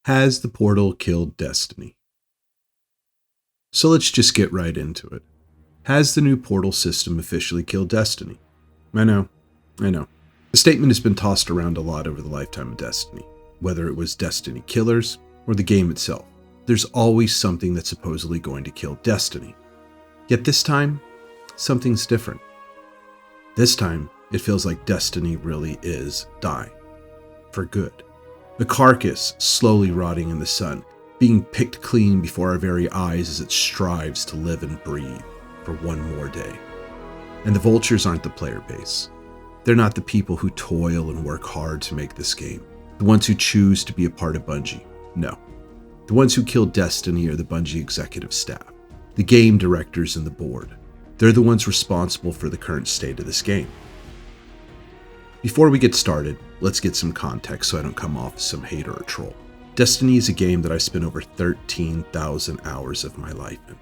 Has the portal killed Destiny? So let's just get right into it. Has the new portal system officially killed Destiny? I know. The statement has been tossed around a lot over the lifetime of Destiny, whether it was Destiny killers or the game itself. There's always something that's supposedly going to kill Destiny. Yet this time, something's different. This time, it feels like Destiny really is dying. For good. A carcass slowly rotting in the sun, being picked clean before our very eyes as it strives to live and breathe for one more day. And the vultures aren't the player base. They're not the people who toil and work hard to make this game. The ones who choose to be a part of Bungie. No. The ones who killed Destiny are the Bungie executive staff, the game directors and the board. They're the ones responsible for the current state of this game. Before we get started, let's get some context so I don't come off as some hater or troll. Destiny is a game that I spent over 13,000 hours of my life in.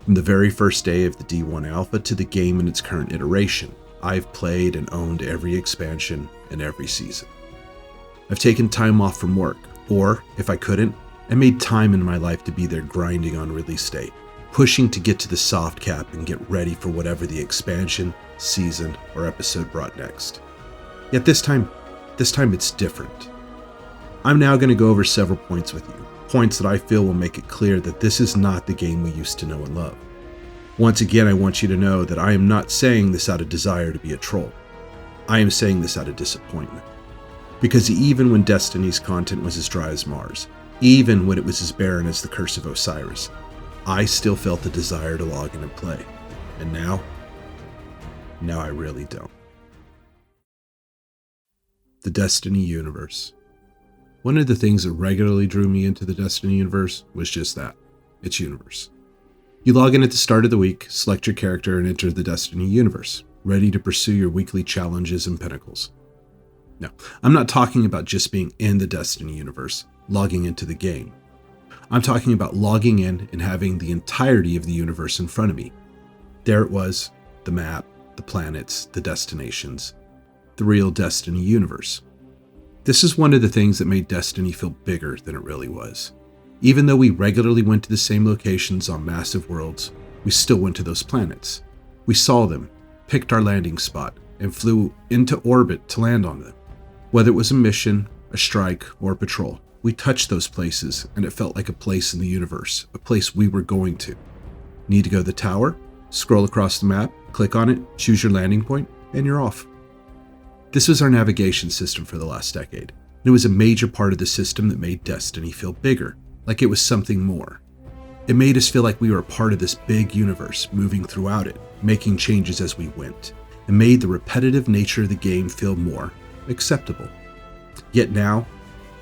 From the very first day of the D1 Alpha to the game in its current iteration, I've played and owned every expansion and every season. I've taken time off from work, or, if I couldn't, I made time in my life to be there grinding on release day, pushing to get to the soft cap and get ready for whatever the expansion, season, or episode brought next. Yet this time it's different. I'm now going to go over several points with you, points that I feel will make it clear that this is not the game we used to know and love. Once again, I want you to know that I am not saying this out of desire to be a troll. I am saying this out of disappointment. Because even when Destiny's content was as dry as Mars, even when it was as barren as the Curse of Osiris, I still felt the desire to log in and play. And now I really don't. The Destiny universe. One of the things that regularly drew me into the Destiny universe was just that, its universe. You log in at the start of the week, select your character, and enter the Destiny universe, ready to pursue your weekly challenges and pinnacles. No, I'm not talking about just being in the Destiny universe, logging into the game. I'm talking about logging in and having the entirety of the universe in front of me. There it was, the map, the planets, the destinations, the real Destiny universe. This is one of the things that made Destiny feel bigger than it really was. Even though we regularly went to the same locations on massive worlds, we still went to those planets. We saw them, picked our landing spot, and flew into orbit to land on them. Whether it was a mission, a strike, or a patrol, we touched those places and it felt like a place in the universe, a place we were going to. Need to go to the tower? Scroll across the map, click on it, choose your landing point, and you're off. This was our navigation system for the last decade, and it was a major part of the system that made Destiny feel bigger, like it was something more. It made us feel like we were a part of this big universe, moving throughout it, making changes as we went, and made the repetitive nature of the game feel more acceptable. Yet now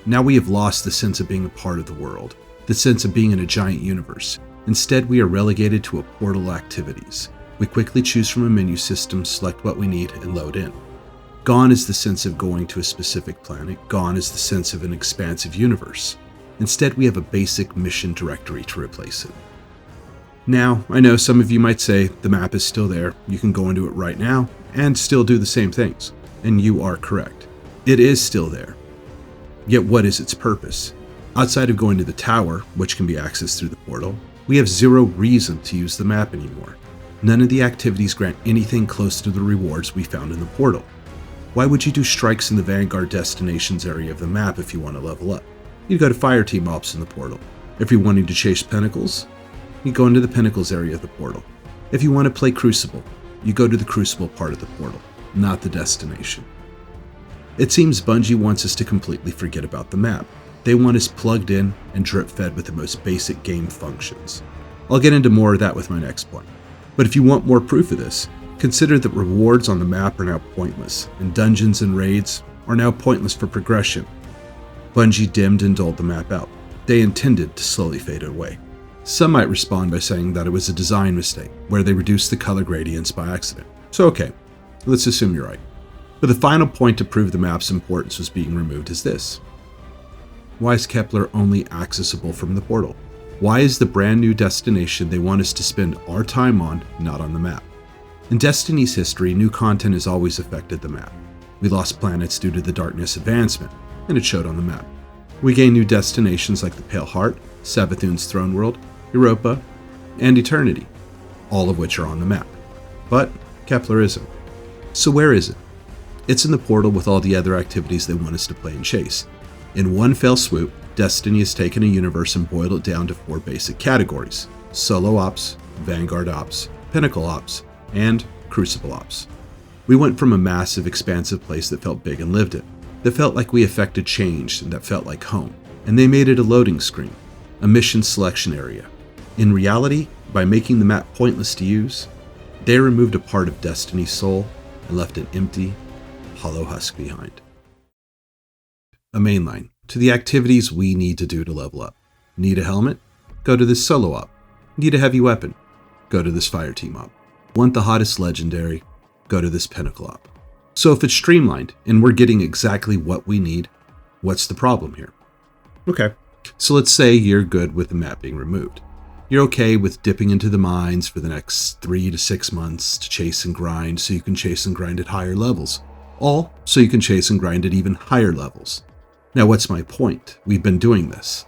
we have lost the sense of being a part of the world, the sense of being in a giant universe. Instead, we are relegated to a portal activities. We quickly choose from a menu system, select what we need, and load in. Gone is the sense of going to a specific planet. Gone is the sense of an expansive universe. Instead, we have a basic mission directory to replace it. Now, I know some of you might say the map is still there. You can go into it right now and still do the same things. And you are correct. It is still there. Yet what is its purpose? Outside of going to the tower, which can be accessed through the portal, we have zero reason to use the map anymore. None of the activities grant anything close to the rewards we found in the portal. Why would you do strikes in the Vanguard destinations area of the map if you want to level up? You'd go to Fireteam Ops in the portal. If you're wanting to chase Pinnacles, you go into the Pinnacles area of the portal. If you want to play Crucible, you go to the Crucible part of the portal, not the destination. It seems Bungie wants us to completely forget about the map. They want us plugged in and drip-fed with the most basic game functions. I'll get into more of that with my next point. But if you want more proof of this, consider that rewards on the map are now pointless, and dungeons and raids are now pointless for progression. Bungie dimmed and dulled the map out. They intended to slowly fade it away. Some might respond by saying that it was a design mistake, where they reduced the color gradients by accident. So okay, let's assume you're right. But the final point to prove the map's importance was being removed is this. Why is Kepler only accessible from the portal? Why is the brand new destination they want us to spend our time on not on the map? In Destiny's history, new content has always affected the map. We lost planets due to the darkness advancement, and it showed on the map. We gain new destinations like the Pale Heart, Savathun's Throne World, Europa, and Eternity, all of which are on the map. But Kepler isn't. So where is it? It's in the portal with all the other activities they want us to play and chase. In one fell swoop, Destiny has taken a universe and boiled it down to 4 basic categories: Solo Ops, Vanguard Ops, Pinnacle Ops, and Crucible Ops. We went from a massive, expansive place that felt big and lived it, that felt like we affected change and that felt like home, and they made it a loading screen, a mission selection area. In reality, by making the map pointless to use, they removed a part of Destiny's soul and left an empty, hollow husk behind. A mainline to the activities we need to do to level up. Need a helmet? Go to this solo op. Need a heavy weapon? Go to this fire team op. Want the hottest legendary? Go to this pinnacle op. So if it's streamlined and we're getting exactly what we need, what's the problem here? Okay, so let's say you're good with the map being removed. You're okay with dipping into the mines for the next 3 to 6 months to chase and grind so you can chase and grind at higher levels. All so you can chase and grind at even higher levels. Now what's my point? We've been doing this.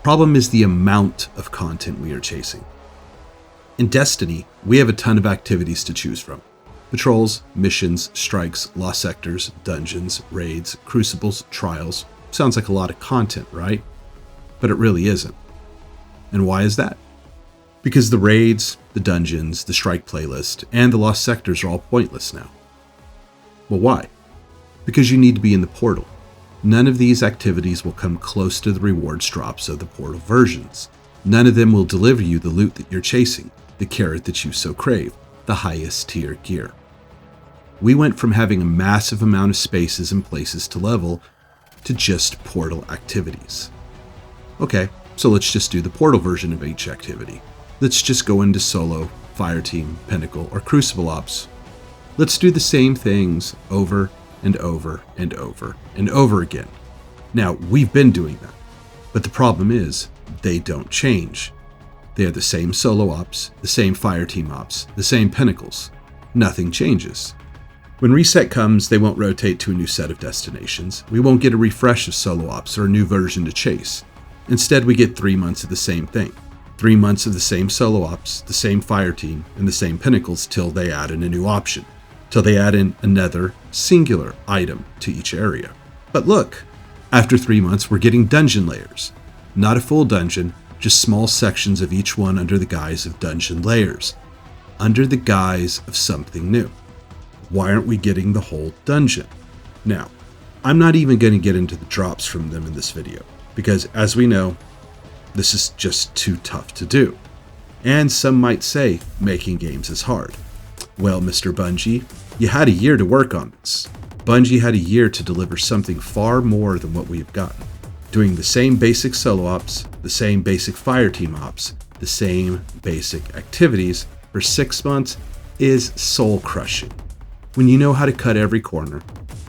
Problem is the amount of content we are chasing. In Destiny, we have a ton of activities to choose from. Patrols, missions, strikes, lost sectors, dungeons, raids, crucibles, trials. Sounds like a lot of content, right? But it really isn't. And why is that? Because the raids, the dungeons, the strike playlist, and the lost sectors are all pointless now. Well, why? Because you need to be in the portal. None of these activities will come close to the rewards drops of the portal versions. None of them will deliver you the loot that you're chasing, the carrot that you so crave, the highest tier gear. We went from having a massive amount of spaces and places to level to just portal activities. Okay, so let's just do the portal version of each activity. Let's just go into solo, fire team, pinnacle, or crucible ops. Let's do the same things over and over and over and over again. Now, we've been doing that, but the problem is they don't change. They are the same solo ops, the same fire team ops, the same pinnacles. Nothing changes. When reset comes, they won't rotate to a new set of destinations. We won't get a refresh of solo ops or a new version to chase. Instead, we get 3 months of the same thing. 3 months of the same solo ops, the same fire team, and the same pinnacles till they add in a new option. Till they add in another singular item to each area. But look, after 3 months, we're getting dungeon layers. Not a full dungeon, just small sections of each one under the guise of dungeon layers. Under the guise of something new. Why aren't we getting the whole dungeon? Now, I'm not even going to get into the drops from them in this video, because as we know, this is just too tough to do. And some might say, making games is hard. Well, Mr. Bungie, you had a year to work on this. Bungie had a year to deliver something far more than what we have gotten. Doing the same basic solo ops, the same basic fire team ops, the same basic activities for 6 months is soul crushing. When you know how to cut every corner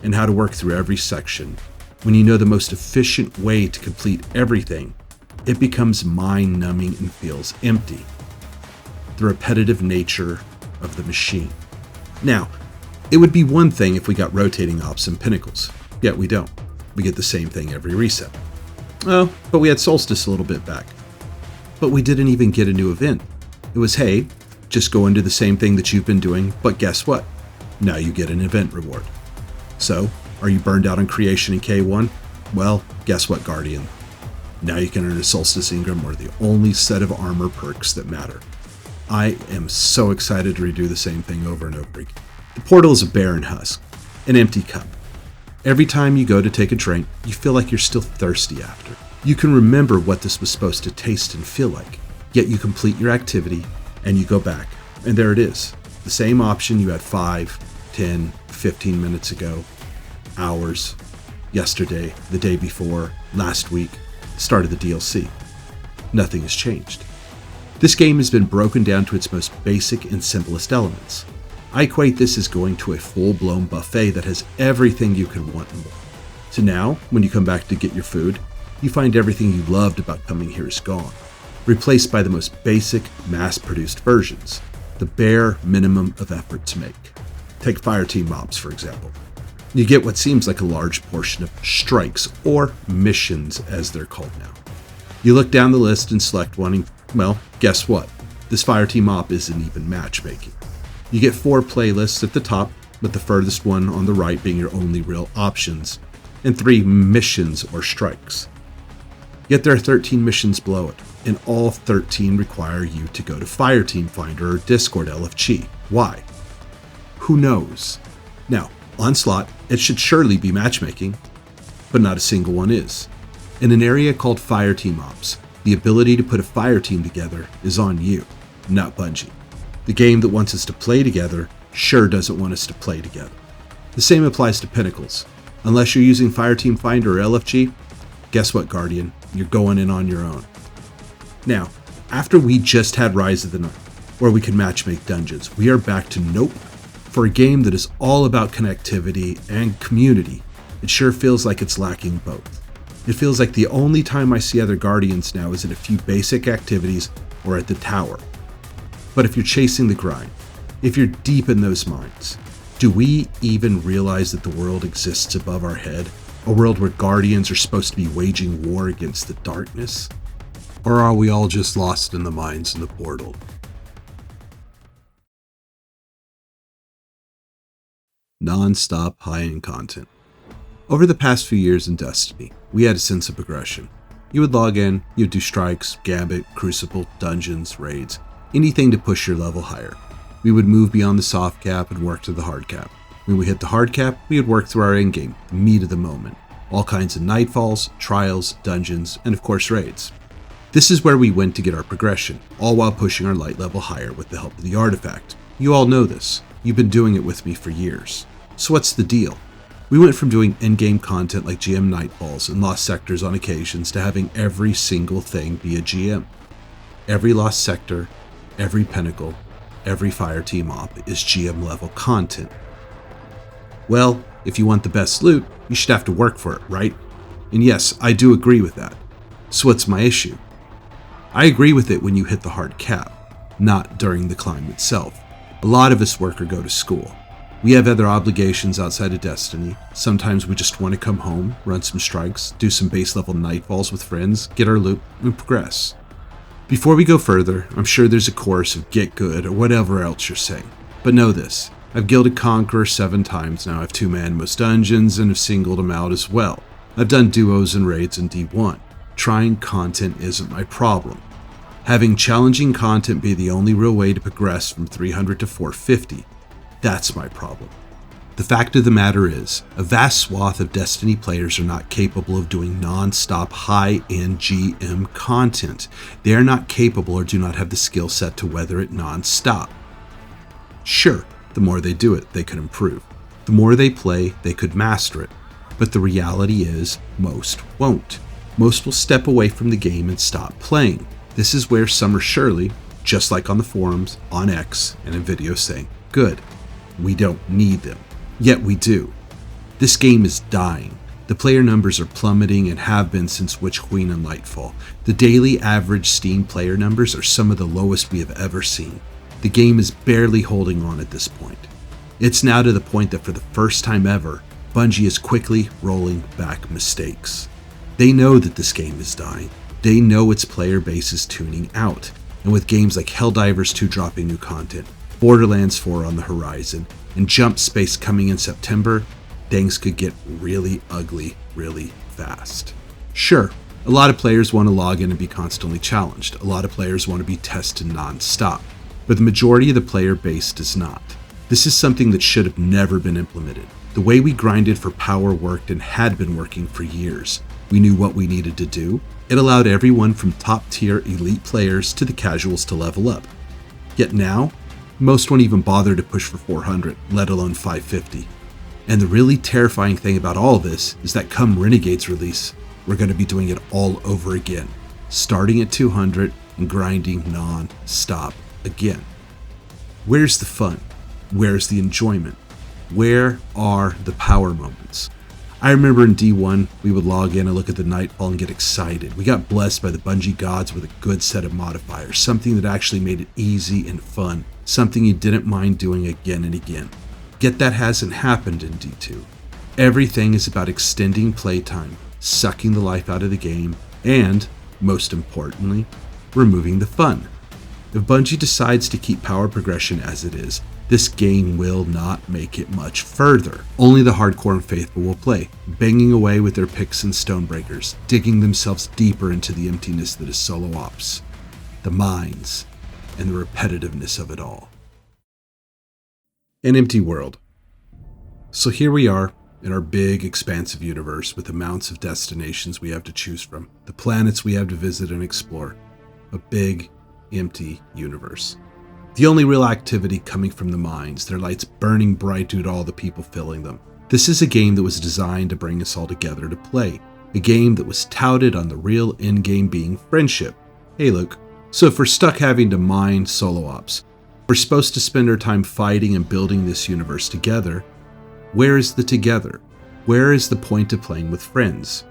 and how to work through every section, when you know the most efficient way to complete everything, it becomes mind-numbing and feels empty. The repetitive nature of the machine. Now, it would be one thing if we got rotating ops and pinnacles, yet we don't. We get the same thing every reset. Oh, but we had Solstice a little bit back. But we didn't even get a new event. It was, hey, just go and do the same thing that you've been doing, but guess what? Now you get an event reward. So, are you burned out on creation in K1? Well, guess what, Guardian? Now you can earn a Solstice Ingram or the only set of armor perks that matter. I am so excited to redo the same thing over and over again. The portal is a barren husk, an empty cup. Every time you go to take a drink, you feel like you're still thirsty after. You can remember what this was supposed to taste and feel like, yet you complete your activity and you go back, and there it is. The same option you had 5, 10, 15 minutes ago, hours, yesterday, the day before, last week, start of the DLC. Nothing has changed. This game has been broken down to its most basic and simplest elements. I equate this as going to a full-blown buffet that has everything you could want and more. So now, when you come back to get your food, you find everything you loved about coming here is gone, replaced by the most basic, mass-produced versions, the bare minimum of effort to make. Take Fireteam Ops, for example. You get what seems like a large portion of strikes, or missions as they're called now. You look down the list and select one, and, well, guess what? This Fireteam Op isn't even matchmaking. You get 4 playlists at the top, with the furthest one on the right being your only real options, and 3 missions or strikes. Yet there are 13 missions below it, and all 13 require you to go to Fireteam Finder or Discord LFG. Why? Who knows? Now, on slot, it should surely be matchmaking, but not a single one is. In an area called Fireteam Ops, the ability to put a fire team together is on you, not Bungie. The game that wants us to play together sure doesn't want us to play together. The same applies to Pinnacles. Unless you're using Fireteam Finder or LFG, guess what, Guardian? You're going in on your own. Now, after we just had Rise of the Night, where we could matchmake dungeons, we are back to nope. For a game that is all about connectivity and community, it sure feels like it's lacking both. It feels like the only time I see other Guardians now is at a few basic activities or at the tower. But if you're chasing the grind, if you're deep in those mines, do we even realize that the world exists above our head? A world where Guardians are supposed to be waging war against the darkness? Or are we all just lost in the mines in the portal? Non-stop high-end content. Over the past few years in Destiny, we had a sense of progression. You would log in, you'd do strikes, gambit, crucible, dungeons, raids, anything to push your level higher. We would move beyond the soft cap and work to the hard cap. When we hit the hard cap, we would work through our endgame, the meat of the moment. All kinds of nightfalls, trials, dungeons, and of course raids. This is where we went to get our progression, all while pushing our light level higher with the help of the artifact. You all know this. You've been doing it with me for years. So what's the deal? We went from doing in-game content like GM Nightfalls and Lost Sectors on occasions to having every single thing be a GM. Every Lost Sector, every Pinnacle, every Fireteam Op is GM level content. Well, if you want the best loot, you should have to work for it, right? And yes, I do agree with that. So what's my issue? I agree with it when you hit the hard cap, not during the climb itself. A lot of us work or go to school. We have other obligations outside of Destiny. Sometimes we just want to come home, run some strikes, do some base level nightfalls with friends, get our loot, and progress. Before we go further, I'm sure there's a chorus of get good or whatever else you're saying. But know this, I've guilded Conqueror 7 times now. I've 2-manned most dungeons and have singled them out as well. I've done duos and raids in D1. Trying content isn't my problem. Having challenging content be the only real way to progress from 300 to 450, that's my problem. The fact of the matter is, a vast swath of Destiny players are not capable of doing non-stop high-end GM content. They are not capable or do not have the skill set to weather it non-stop. Sure, the more they do it, they could improve. The more they play, they could master it. But the reality is, most won't. Most will step away from the game and stop playing. This is where some are surely, just like on the forums, on X, and in videos saying, good, we don't need them. Yet we do. This game is dying. The player numbers are plummeting and have been since Witch Queen and Lightfall. The daily average Steam player numbers are some of the lowest we have ever seen. The game is barely holding on at this point. It's now to the point that for the first time ever, Bungie is quickly rolling back mistakes. They know that this game is dying. They know its player base is tuning out. And with games like Helldivers 2 dropping new content, Borderlands 4 on the horizon, and Jump Space coming in September, things could get really ugly really fast. Sure, a lot of players want to log in and be constantly challenged. A lot of players want to be tested non-stop. But the majority of the player base does not. This is something that should have never been implemented. The way we grinded for power worked and had been working for years. We knew what we needed to do. It allowed everyone from top-tier elite players to the casuals to level up. Yet now, most won't even bother to push for 400, let alone 550. And the really terrifying thing about all this is that come Renegade's release, we're going to be doing it all over again, starting at 200 and grinding non-stop again. Where's the fun? Where's the enjoyment? Where are the power moments? I remember in D1, we would log in and look at the Nightfall and get excited. We got blessed by the Bungie gods with a good set of modifiers, something that actually made it easy and fun, something you didn't mind doing again and again. Yet that hasn't happened in D2. Everything is about extending playtime, sucking the life out of the game, and, most importantly, removing the fun. If Bungie decides to keep power progression as it is, this game will not make it much further. Only the hardcore and faithful will play, banging away with their picks and stonebreakers, digging themselves deeper into the emptiness that is solo ops, the mines, and the repetitiveness of it all. An empty world. So here we are, in our big, expansive universe with amounts of destinations we have to choose from, the planets we have to visit and explore. A big, empty universe. The only real activity coming from the mines, their lights burning bright due to all the people filling them. This is a game that was designed to bring us all together to play. A game that was touted on the real end game being friendship. Hey Luke, so if we're stuck having to mine solo ops, we're supposed to spend our time fighting and building this universe together. Where is the together? Where is the point of playing with friends?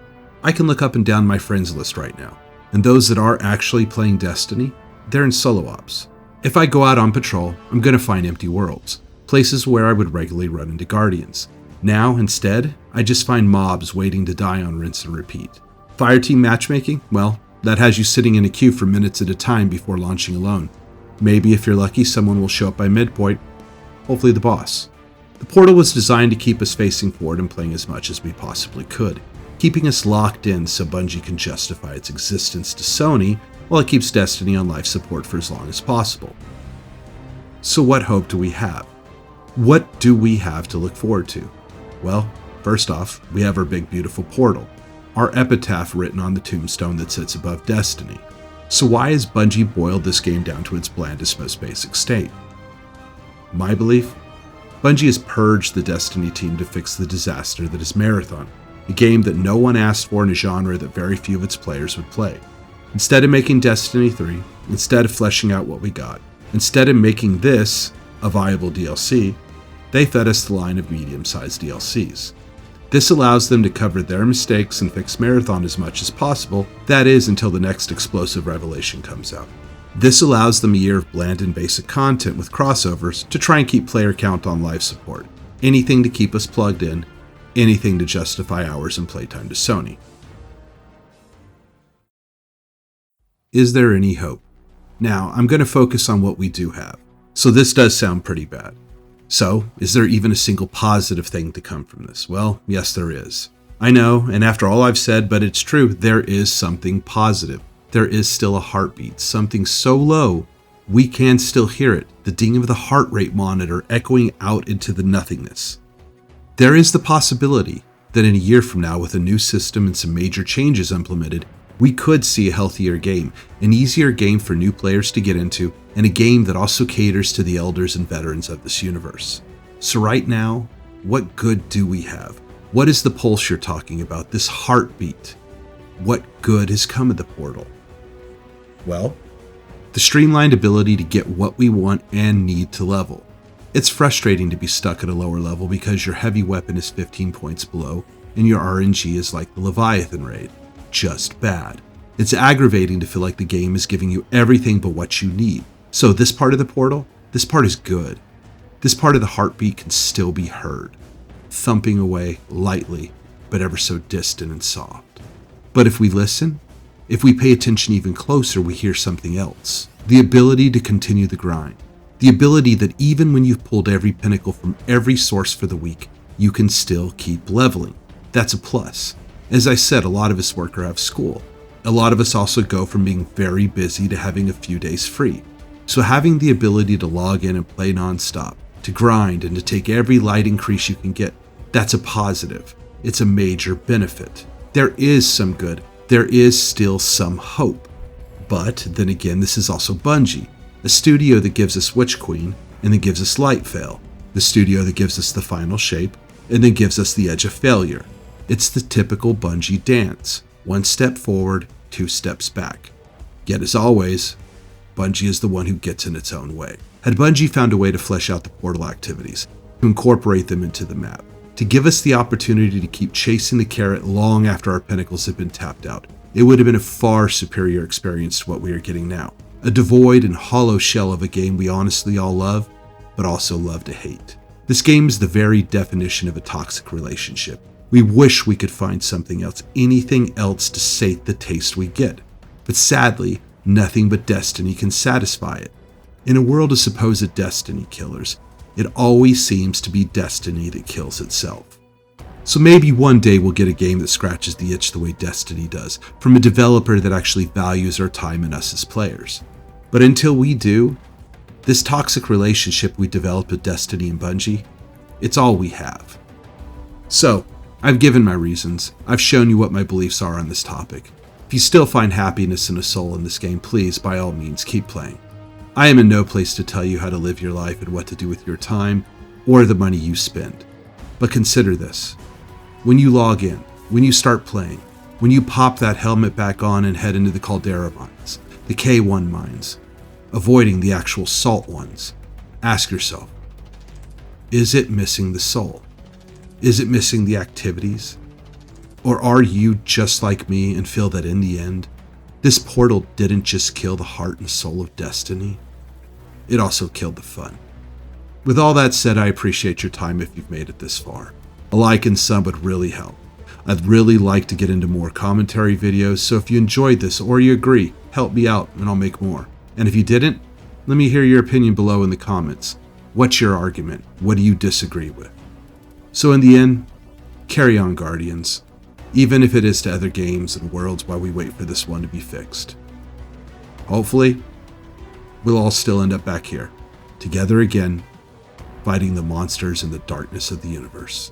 I can look up and down my friends list right now, and those that are actually playing Destiny, they're in solo ops. If I go out on patrol, I'm going to find empty worlds, places where I would regularly run into guardians. Now, instead, I just find mobs waiting to die on rinse and repeat. Fireteam matchmaking? Well, that has you sitting in a queue for minutes at a time before launching alone. Maybe if you're lucky, someone will show up by midpoint, hopefully the boss. The portal was designed to keep us facing forward and playing as much as we possibly could, keeping us locked in so Bungie can justify its existence to Sony while it keeps Destiny on life support for as long as possible. So what hope do we have? What do we have to look forward to? Well, first off, we have our big beautiful portal, our epitaph written on the tombstone that sits above Destiny. So why has Bungie boiled this game down to its blandest, most basic state? My belief? Bungie has purged the Destiny team to fix the disaster that is Marathon, a game that no one asked for in a genre that very few of its players would play. Instead of making Destiny 3, instead of fleshing out what we got, instead of making this a viable DLC, they fed us the line of medium-sized DLCs. This allows them to cover their mistakes and fix Marathon as much as possible, that is, until the next explosive revelation comes out. This allows them a year of bland and basic content with crossovers to try and keep player count on live support. Anything to keep us plugged in, anything to justify hours and playtime to Sony. Is there any hope? Now, I'm going to focus on what we do have. So this does sound pretty bad. So, is there even a single positive thing to come from this? Well, yes there is. I know, and after all I've said, but it's true, there is something positive. There is still a heartbeat, something so low, we can still hear it, the ding of the heart rate monitor echoing out into the nothingness. There is the possibility that in a year from now, with a new system and some major changes implemented, we could see a healthier game, an easier game for new players to get into, and a game that also caters to the elders and veterans of this universe. So right now, what good do we have? What is the pulse you're talking about, this heartbeat? What good has come of the portal? Well, the streamlined ability to get what we want and need to level. It's frustrating to be stuck at a lower level because your heavy weapon is 15 points below and your RNG is like the Leviathan raid, just bad. It's aggravating to feel like the game is giving you everything but what you need. So this part of the portal, this part is good. This part of the heartbeat can still be heard, thumping away lightly, but ever so distant and soft. But if we listen, if we pay attention even closer, we hear something else. The ability to continue the grind. The ability that even when you've pulled every pinnacle from every source for the week, you can still keep leveling. That's a plus. As I said, a lot of us work or have school. A lot of us also go from being very busy to having a few days free. So having the ability to log in and play nonstop, to grind and to take every light increase you can get, that's a positive. It's a major benefit. There is some good. There is still some hope. But then again, this is also Bungie, a studio that gives us Witch Queen and then gives us Lightveil, the studio that gives us the final shape and then gives us the edge of failure. It's the typical Bungie dance. One step forward, two steps back. Yet as always, Bungie is the one who gets in its own way. Had Bungie found a way to flesh out the portal activities, to incorporate them into the map, to give us the opportunity to keep chasing the carrot long after our pinnacles have been tapped out, it would have been a far superior experience to what we are getting now. A devoid and hollow shell of a game we honestly all love, but also love to hate. This game is the very definition of a toxic relationship. We wish we could find something else, anything else to sate the taste we get. But sadly, nothing but destiny can satisfy it. In a world of supposed destiny killers, it always seems to be destiny that kills itself. So maybe one day we'll get a game that scratches the itch the way Destiny does, from a developer that actually values our time and us as players. But until we do, this toxic relationship we developed with Destiny and Bungie, it's all we have. So, I've given my reasons. I've shown you what my beliefs are on this topic. If you still find happiness and a soul in this game, please, by all means, keep playing. I am in no place to tell you how to live your life and what to do with your time or the money you spend. But consider this. When you log in, when you start playing, when you pop that helmet back on and head into the Caldera mines, the K1 mines, avoiding the actual salt ones, ask yourself, is it missing the soul? Is it missing the activities? Or are you just like me and feel that in the end, this portal didn't just kill the heart and soul of Destiny, it also killed the fun? With all that said, I appreciate your time if you've made it this far. A like and sub would really help. I'd really like to get into more commentary videos, so if you enjoyed this or you agree, help me out and I'll make more. And if you didn't, let me hear your opinion below in the comments. What's your argument? What do you disagree with? So in the end, carry on, Guardians, even if it is to other games and worlds while we wait for this one to be fixed. Hopefully, we'll all still end up back here, together again, fighting the monsters in the darkness of the universe.